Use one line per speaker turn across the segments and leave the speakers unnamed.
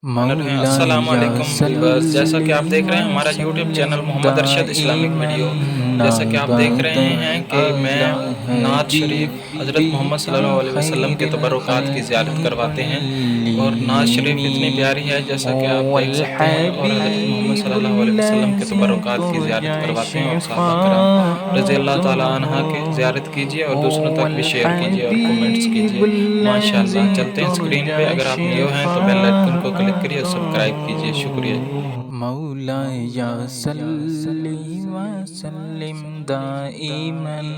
अस्सलाम
मौलाया
वालेकुम व्यूअर्स, जैसा कि आप
सल्ली
देख रहे हैं हमारा यूट्यूब
वसल्लिम
channel Mohammad Arshad Islamic video.
दाइमन
जैसा कि आप देख रहे
अबदन
हैं कि मैं
अला
नात शरीफ हज़रत मोहम्मद
हबीबिका
सल्लल्लाहु अलैहि वसल्लम के
खैरिल
तबरुकात की ज़ियारत
खल्क़ि
करवाते हैं। और नात शरीफ
कुल्लिहिमी
इतनी प्यारी है जैसा कि आप देख
वल
सकते हैं, और हज़रत मोहम्मद सल्लल्लाहु अलैहि वसल्लम के
हबीबुल्लज़ी
तबरुकात की ज़ियारत
तुरजा
करवाते हैं। और सहाबा कराम रज़ी अल्लाह ताला अन्हा की
शिफ़ाअतुहु
ज़ियारत कीजिए और दूसरों तक भी शेयर कीजिए और कमेंट्स कीजिए।
वल्हबीबुल्लज़ी
माशाअल्लाह, चलते हैं स्क्रीन
तुरजा
पे। अगर आप न्यू हैं तो बेल आइकन को क्लिक करिए और सब्सक्राइब कीजिए। शुक्रिया जी।
शिफ़ाअतुहु मौलाया सल्लि वसल्लिम दाइमन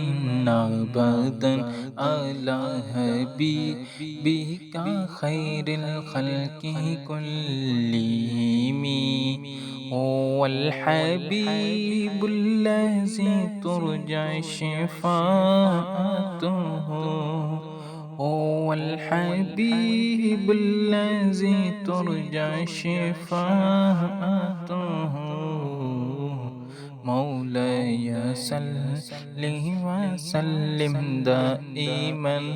अबदन अला हबीबिका खैरिल खल्क़ि कुल्लिहिम वल हबीबुल्लज़ी तुरजा शिफ़ाअतुहु वल हबीबुल्लज़ी तुरजा शिफ़ाअतुहु मौलाया सल्लि वसल्लिम दाइमन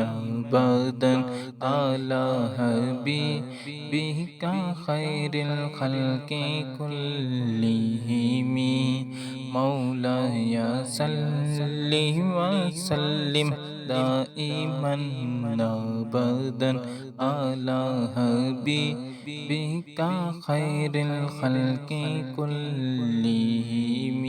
अबदन अला हबीबिका खैरिल खल्क़ि कुल्लिहिम मौलाया सल्लि वसल्लिम दाइमन अबदन अला हबीबिका खैरिल खल्क़ि कुल्लिहिम।